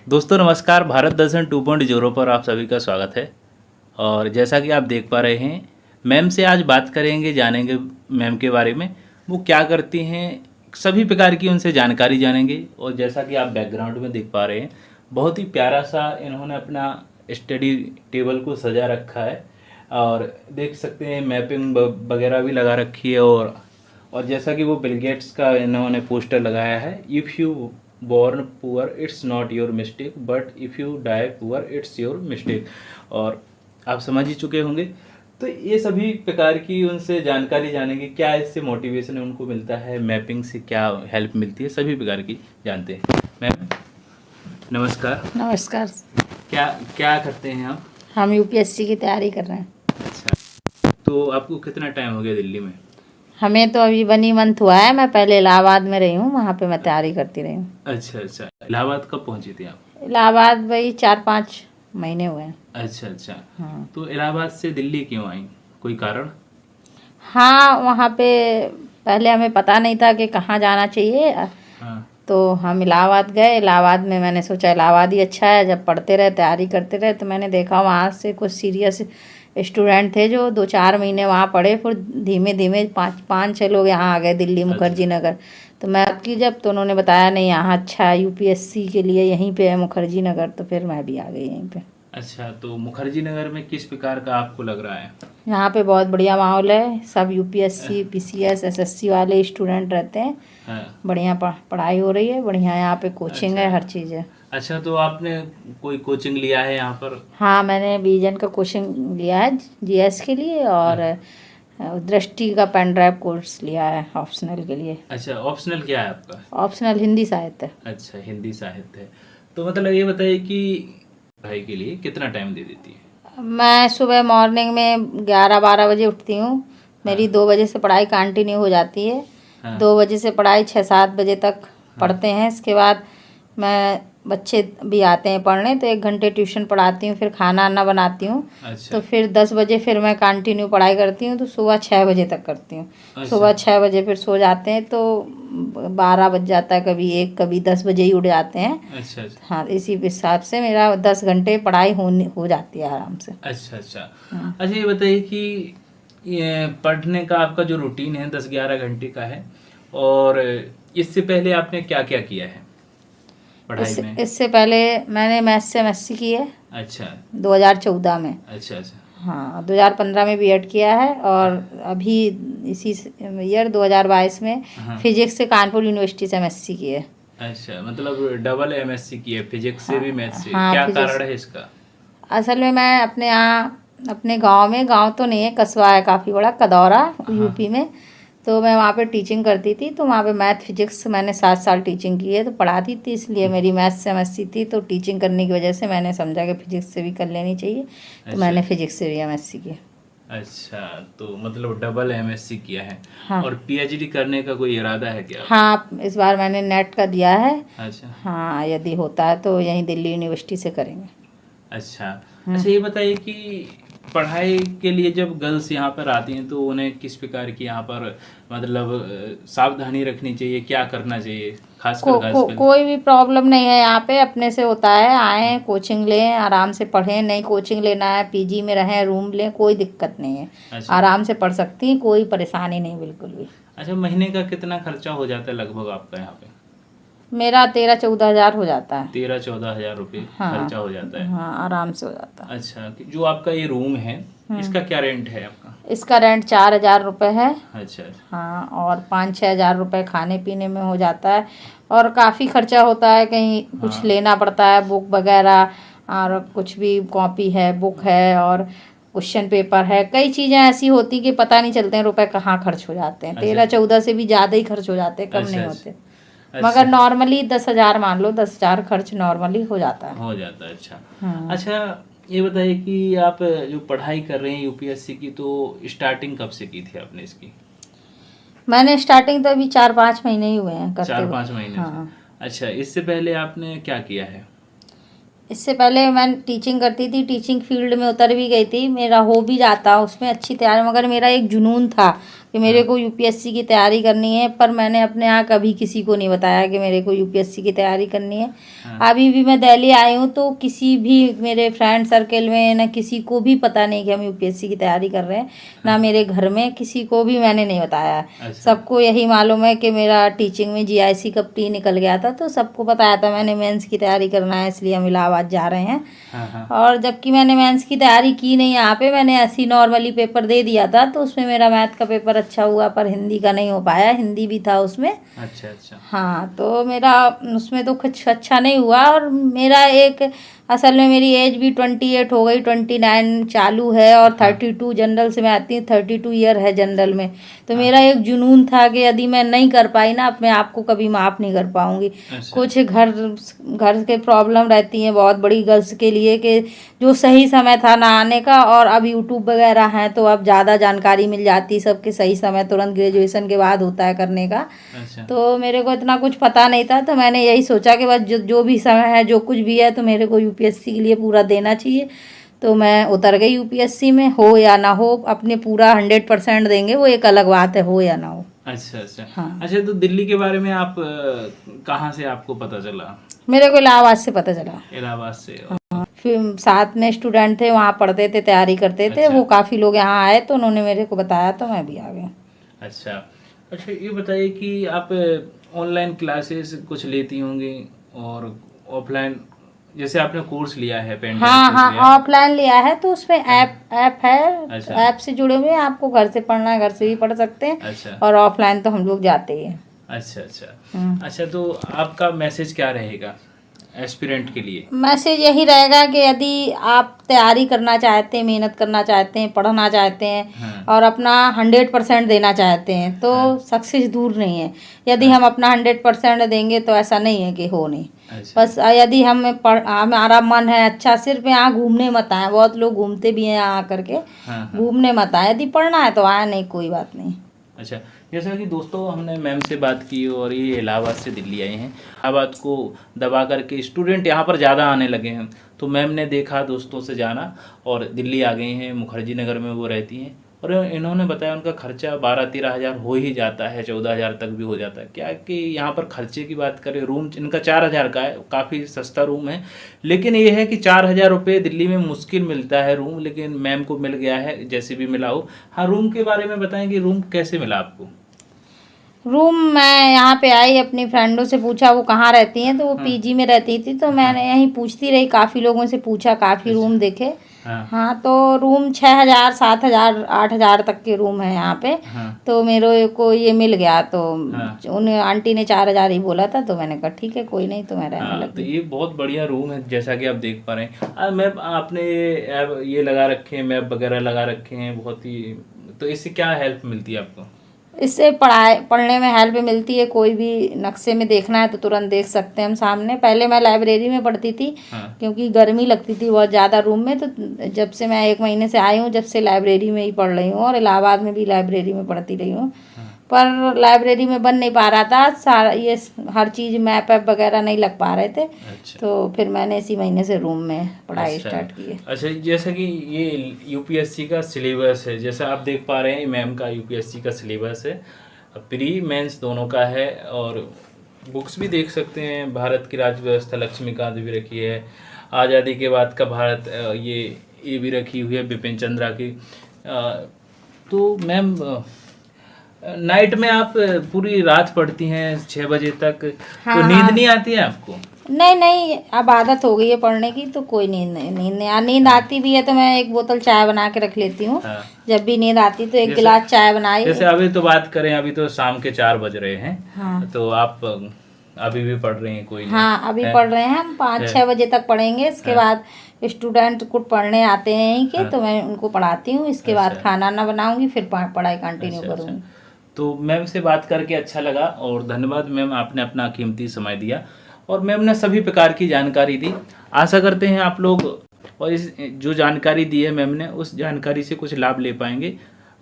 दोस्तों नमस्कार, भारत दर्शन 2.0 पर आप सभी का स्वागत है। और जैसा कि आप देख पा रहे हैं, मैम से आज बात करेंगे, जानेंगे मैम के बारे में, वो क्या करती हैं, सभी प्रकार की उनसे जानकारी जानेंगे। और जैसा कि आप बैकग्राउंड में देख पा रहे हैं, बहुत ही प्यारा सा इन्होंने अपना स्टडी टेबल को सजा रखा है और देख सकते हैं मैपिंग वगैरह भी लगा रखी है। और जैसा कि वो बिल गेट्स का इन्होंने पोस्टर लगाया है, if you born poor it's not your mistake but if you die poor it's your mistake। और आप समझ ही चुके होंगे। तो ये सभी प्रकार की उनसे जानकारी जानेंगे, क्या इससे मोटिवेशन उनको मिलता है, मैपिंग से क्या हेल्प मिलती है, सभी प्रकार की जानते हैं। मैम नमस्कार। नमस्कार। क्या क्या करते हैं आप? हम यूपीएससी की तैयारी कर रहे हैं। अच्छा, तो आपको कितना टाइम हो गया दिल्ली में? हमें तो अभी 1 मंथ हुआ है। मैं पहले इलाहाबाद में रही हूँ, वहाँ पे मैं तैयारी करती रही हूँ। अच्छा अच्छा, इलाहाबाद कब पहुंची थी आप? इलाहाबाद वही 4-5 महीने हुए हैं। अच्छा अच्छा। हाँ तो इलाहाबाद से दिल्ली क्यों आई, कोई कारण? हाँ, वहाँ पे पहले हमें पता नहीं था कि कहाँ जाना चाहिए, हाँ तो हम इलाहाबाद गए। इलाहाबाद में मैंने सोचा इलाहाबाद ही अच्छा है। जब पढ़ते रहे, तैयारी करते रहे, तो मैंने देखा वहाँ से कुछ सीरियस स्टूडेंट थे जो 2-4 महीने वहाँ पढ़े, फिर धीमे धीमे 5-6 लोग यहाँ आ गए दिल्ली मुखर्जी नगर। तो मैं की जब तो उन्होंने बताया नहीं यहाँ अच्छा है यूपीएससी के लिए, यहीं पे है मुखर्जी नगर, तो फिर मैं भी आ गई यहीं पे। अच्छा, तो मुखर्जी नगर में किस प्रकार का आपको लग रहा है? यहाँ पे बहुत बढ़िया माहौल है। सब यूपीएससी पीसीएस एसएससी वाले स्टूडेंट रहते हैं। हाँ। बढ़िया पढ़ाई हो रही है, बढ़िया यहाँ पे कोचिंग है, हर चीज़ है। अच्छा, तो आपने कोई कोचिंग लिया है यहाँ पर? हाँ, मैंने विजन का कोचिंग लिया है जीएस के लिए, और दृष्टि का पेन ड्राइव कोर्स लिया है ऑप्शनल के लिए। अच्छा, ऑप्शनल क्या है आपका? ऑप्शनल हिंदी साहित्य। अच्छा, हिंदी साहित्य है। तो मतलब ये बताइए कि पढ़ाई के लिए कितना टाइम दे देती है? मैं सुबह मॉर्निंग में 11-12 बजे उठती हूँ। मेरी 2 बजे से पढ़ाई कंटिन्यू हो जाती है। हाँ। 2 बजे से पढ़ाई 6-7 बजे तक पढ़ते हैं। इसके बाद मैं बच्चे भी आते हैं पढ़ने, तो 1 घंटे ट्यूशन पढ़ाती हूँ, फिर खाना आना बनाती हूँ। अच्छा तो फिर 10 बजे फिर मैं कंटिन्यू पढ़ाई करती हूँ, तो सुबह 6 बजे तक करती हूँ। अच्छा। सुबह 6 बजे फिर सो जाते हैं, तो 12 बज जाता है, कभी 1, कभी 10 बजे ही उठ जाते हैं। अच्छा अच्छा। हाँ, इसी हिसाब से मेरा 10 घंटे पढ़ाई हो जाती है आराम से। अच्छा अच्छा। अच्छा, ये बताइए कि ये पढ़ने का आपका जो रूटीन है 10-11 घंटे का है, और इससे पहले आपने क्या क्या किया है पढ़ाई में? इससे पहले मैंने मैथ्स से एमएससी की है। अच्छा 2014 में। अच्छा अच्छा। हाँ, 2015 में बीएड किया है, और अभी इसी ईयर 2022 में हाँ। फिजिक्स से कानपुर यूनिवर्सिटी से एमएससी की है। अच्छा, मतलब डबल एमएससी की है, फिजिक्स से भी मैथ्स से। हाँ, क्या फिजिक्स। कारण है इसका? असल में मैं अपने यहाँ अपने गांव में, गांव तो नहीं है, कस्बा है काफ़ी बड़ा, कदौरा यूपी में। तो मैं वहाँ पे टीचिंग करती थी, तो वहाँ पे मैथ फिजिक्स मैंने 7 साल टीचिंग की है, तो पढ़ाती थी, इसलिए मेरी मैथ से एमएससी थी। तो टीचिंग करने की वजह से मैंने समझा कि फिजिक्स से भी कर लेनी चाहिए, तो मैंने फिजिक्स से भी एमएससी की। अच्छा, तो मतलब डबल एमएससी किया है। हाँ। और पीएचडी करने का कोई इरादा है क्या? हाँ, इस बार मैंने नेट का दिया है। अच्छा हाँ, यदि होता है तो यहीं दिल्ली यूनिवर्सिटी से करेंगे। अच्छा। अच्छा, ये बताइए कि पढ़ाई के लिए जब गर्ल्स यहाँ पर आती हैं, तो उन्हें किस प्रकार की यहाँ पर मतलब सावधानी रखनी चाहिए, क्या करना चाहिए, खासकर गर्ल्स के लिए? कोई भी प्रॉब्लम नहीं है यहाँ पे, अपने से होता है। आएँ, कोचिंग लें, आराम से पढ़ें। नहीं कोचिंग लेना है, पीजी में रहें, रूम लें, कोई दिक्कत नहीं है। अच्छा आराम से पढ़ सकती हैं, कोई परेशानी नहीं बिल्कुल भी। अच्छा, महीने का कितना खर्चा हो जाता है लगभग आपका यहाँ पे? मेरा 13-14 हज़ार हो जाता है। 13-14 हजार रुपये हाँ। खर्चा हो जाता है। हाँ, आराम से हो जाता है। अच्छा, जो आपका ये रूम है, इसका क्या रेंट है आपका? इसका रेंट 4,000 रुपये है। अच्छा अच्छा। हाँ, और 5-6 हज़ार रुपये खाने पीने में हो जाता है, और काफ़ी खर्चा होता है। कहीं कुछ लेना पड़ता है, बुक वगैरह, और कुछ भी कॉपी है, बुक है, और क्वेश्चन पेपर है। कई चीज़ें ऐसी होती कि पता नहीं चलते हैं रुपए कहाँ खर्च हो जाते हैं। 13-14 से भी ज़्यादा ही खर्च हो जाते हैं, कम नहीं होते। मगर नॉर्मली 10,000 मान लो, 10,000 खर्च नॉर्मली हो जाता है। हो जाता है। अच्छा अच्छा, ये बताइए कि आप जो पढ़ाई कर रहे हैं यूपीएससी की, तो स्टार्टिंग कब से की थी आपने इसकी? मैंने स्टार्टिंग तो अभी 4-5 महीने ही हुए हैं करते हुए। 4-5 महीने हाँ। से। अच्छा, इससे पहले आपने क्या किया है? इससे पहले मैं टीचिंग करती थी, टीचिंग फील्ड में उतर भी गई थी, मेरा हो भी जाता उसमें अच्छी तैयारी, मगर मेरा एक जुनून था कि मेरे को यूपीएससी की तैयारी करनी है, पर मैंने अपने यहाँ कभी किसी को नहीं बताया कि मेरे को यूपीएससी की तैयारी करनी है। अभी भी मैं दिल्ली आई हूँ तो किसी भी मेरे फ्रेंड सर्कल में ना किसी को भी पता नहीं कि हम यूपीएससी की तैयारी कर रहे हैं, ना मेरे घर में किसी को भी मैंने नहीं बताया। अच्छा। सबको यही मालूम है कि मेरा टीचिंग में जीआईसी का प्री निकल गया था, तो सबको बताया था मैंने मेंस की तैयारी करना है इसलिए हम इलाहाबाद जा रहे हैं। हाँ। और जबकि मैंने मेंस की तैयारी की नहीं यहाँ पे, मैंने ऐसी नॉर्मली पेपर दे दिया था, तो उसमें मेरा मैथ का पेपर अच्छा हुआ पर हिंदी का नहीं हो पाया, हिंदी भी था उसमें। अच्छा। हाँ, तो मेरा उसमें तो कुछ अच्छा नहीं हुआ। और मेरा एक असल में मेरी एज भी 28 हो गई, 29 चालू है और 32 जनरल से मैं आती हूँ, 32 ईयर है जनरल में। तो मेरा एक जुनून था कि यदि मैं नहीं कर पाई ना, अपने आप को कभी माफ़ नहीं कर पाऊँगी। कुछ घर के प्रॉब्लम रहती हैं बहुत बड़ी गर्ल्स के लिए, कि जो सही समय था ना आने का, और अब यूट्यूब वगैरह हैं तो अब ज़्यादा जानकारी मिल जाती, सबके सही समय तुरंत ग्रेजुएशन के बाद होता है करने का। तो मेरे को इतना कुछ पता नहीं था, तो मैंने यही सोचा कि बस जो भी समय है, जो कुछ भी है, तो मेरे को यूपीएससी के लिए पूरा देना चाहिए। तो मैं उतर गई यूपीएससी में, हो या ना हो, अपने पूरा 100% देंगे, वो एक अलग बात है, हो या ना हो। अच्छा। हाँ। अच्छा, तो दिल्ली के बारे में आप कहाँ से आपको पता चला? मेरे को इलाहाबाद से पता चला। इलाहाबाद से। फिर साथ में स्टूडेंट थे, वहाँ पढ़ते थे, तैयारी करते थे। अच्छा। वो काफ़ी लोग यहाँ आए तो उन्होंने मेरे को बताया, तो मैं भी आ गई। अच्छा, ये बताइए कि आप ऑनलाइन क्लासेस कुछ लेती होंगी और ऑफलाइन, जैसे आपने कोर्स लिया है पेंटिंग। हाँ, ऑफलाइन लिया है, तो उसमें ऐप है। अच्छा। ऐप से जुड़े हुए हैं, आपको घर से पढ़ना है घर से भी पढ़ सकते हैं। अच्छा। और ऑफलाइन तो हम लोग जाते ही हैं। अच्छा, तो आपका मैसेज क्या रहेगा एस्पिरेंट के लिए? मैसेज यही रहेगा कि यदि आप तैयारी करना चाहते हैं, मेहनत करना चाहते हैं, पढ़ना चाहते हैं और अपना 100% देना चाहते हैं, तो सक्सेस दूर नहीं है। यदि हम अपना 100% देंगे तो ऐसा नहीं है कि हो नहीं। बस यदि हमारा मन है अच्छा, सिर्फ यहाँ घूमने मत आए। बहुत लोग घूमते भी हैं यहाँ आकर के, घूमने मत आए। यदि पढ़ना है तो आए, नहीं कोई बात नहीं। अच्छा, जैसा कि दोस्तों हमने मैम से बात की और ये इलाहाबाद से दिल्ली आए हैं। इलाहाबाद को दबा करके स्टूडेंट यहाँ पर ज़्यादा आने लगे हैं, तो मैम ने देखा दोस्तों से जाना और दिल्ली आ गई हैं। मुखर्जी नगर में वो रहती हैं और इन्होंने बताया उनका खर्चा 12-13 हज़ार हो ही जाता है, 14 हज़ार तक भी हो जाता है। क्या कि यहाँ पर खर्चे की बात करें, रूम इनका 4 हज़ार का है, काफ़ी सस्ता रूम है। लेकिन ये है कि 4 हज़ार रुपये दिल्ली में मुश्किल मिलता है रूम, लेकिन मैम को मिल गया है जैसे भी मिला हो। हाँ, रूम के बारे में बताएं कि रूम कैसे मिला आपको? रूम मैं यहाँ पे आई, अपनी फ्रेंडों से पूछा वो कहाँ रहती हैं, तो वो पीजी में रहती थी, तो मैंने यहीं पूछती रही, काफ़ी लोगों से पूछा, काफ़ी रूम देखे। हाँ, तो रूम 6,000, 7,000, 8,000 तक के रूम है यहाँ पे। तो मेरे को ये मिल गया, तो उन्हें आंटी ने 4,000 ही बोला था, तो मैंने कहा ठीक है कोई नहीं, तो मैं रहने लगी। तो ये बहुत बढ़िया रूम है जैसा कि आप देख पा रहे हैं। मैप आपने ये लगा रखे हैं, मैप वगैरह लगा रखे हैं बहुत ही, तो इससे क्या हेल्प मिलती है आपको? इससे पढ़ने में हेल्प मिलती है। कोई भी नक्शे में देखना है तो तुरंत देख सकते हैं हम सामने। पहले मैं लाइब्रेरी में पढ़ती थी, क्योंकि गर्मी लगती थी बहुत ज़्यादा रूम में, तो जब से मैं 1 महीने से आई हूँ, जब से लाइब्रेरी में ही पढ़ रही हूँ, और इलाहाबाद में भी लाइब्रेरी में पढ़ती रही हूँ। पर लाइब्रेरी में बन नहीं पा रहा था सारा, ये हर चीज़ मैप वगैरह नहीं लग पा रहे थे। अच्छा। तो फिर मैंने इसी महीने से रूम में पढ़ाई स्टार्ट की है। अच्छा, जैसा कि ये यूपीएससी का सिलेबस है, जैसा आप देख पा रहे हैं मैम का यूपीएससी का सिलेबस है, प्री मेंस दोनों का है। और बुक्स भी देख सकते हैं, भारत की राज्य व्यवस्था लक्ष्मीकांत भी रखी है, आज़ादी के बाद का भारत ये भी रखी हुई है बिपिन चंद्रा की। तो मैम नाइट में आप पूरी रात पढ़ती हैं 6 बजे तक, तो नींद नहीं आती है आपको? नहीं, अब आदत हो गई है पढ़ने की, तो कोई नींद आती भी है तो मैं 1 बोतल चाय बना के रख लेती हूँ। जब भी नींद आती तो 1 गिलास चाय बनाई। जैसे अभी तो बात करें, अभी तो शाम के 4 बज रहे हैं। तो आप अभी भी पढ़ रहे हैं कोई? हाँ, अभी पढ़ रहे हैं हम, 5-6 बजे तक पढ़ेंगे। इसके बाद स्टूडेंट कुछ पढ़ने आते हैं यहीं के, तो मैं उनको पढ़ाती हूँ। इसके बाद खाना ना बनाऊंगी, फिर पढ़ाई कंटिन्यू करूँगी। तो मैम से बात करके अच्छा लगा और धन्यवाद मैम, आपने अपना कीमती समय दिया और मैम ने सभी प्रकार की जानकारी दी। आशा करते हैं आप लोग और इस जो जानकारी दी है मैम ने, उस जानकारी से कुछ लाभ ले पाएंगे।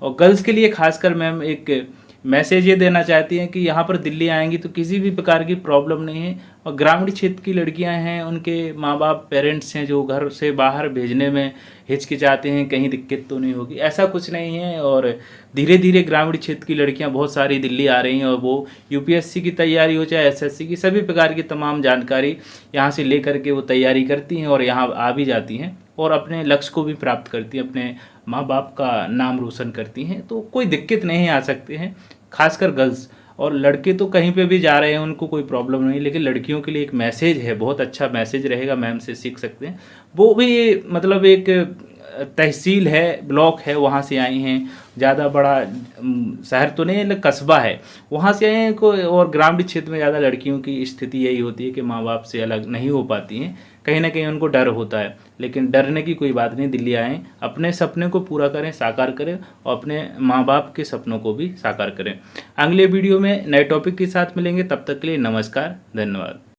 और गर्ल्स के लिए खासकर मैम एक मैसेज ये देना चाहती हैं कि यहाँ पर दिल्ली आएंगी तो किसी भी प्रकार की प्रॉब्लम नहीं है, और ग्रामीण क्षेत्र की लड़कियां हैं, उनके माँ बाप पेरेंट्स हैं जो घर से बाहर भेजने में हिचकिचाते हैं, कहीं दिक्कत तो नहीं होगी, ऐसा कुछ नहीं है। और धीरे धीरे ग्रामीण क्षेत्र की लड़कियां बहुत सारी दिल्ली आ रही हैं और वो यूपीएससी की तैयारी हो चाहे एसएससी की, सभी प्रकार की तमाम जानकारी यहाँ से लेकर के वो तैयारी करती हैं और यहाँ आ भी जाती हैं और अपने लक्ष्य को भी प्राप्त करती हैं, अपने माँ बाप का नाम रोशन करती हैं। तो कोई दिक्कत नहीं आ सकते हैं, खासकर गर्ल्स। और लड़के तो कहीं पे भी जा रहे हैं, उनको कोई प्रॉब्लम नहीं, लेकिन लड़कियों के लिए एक मैसेज है, बहुत अच्छा मैसेज रहेगा, मैम से सीख सकते हैं। वो भी मतलब एक तहसील है, ब्लॉक है, वहाँ से आई हैं, ज़्यादा बड़ा शहर तो नहीं है, कस्बा है, वहाँ से आए हैं कोई। और ग्रामीण क्षेत्र में ज़्यादा लड़कियों की स्थिति यही होती है कि माँ बाप से अलग नहीं हो पाती हैं, कहीं ना कहीं उनको डर होता है। लेकिन डरने की कोई बात नहीं, दिल्ली आएँ, अपने सपने को पूरा करें, साकार करें और अपने माँ बाप के सपनों को भी साकार करें। अगले वीडियो में नए टॉपिक के साथ मिलेंगे, तब तक के लिए नमस्कार, धन्यवाद।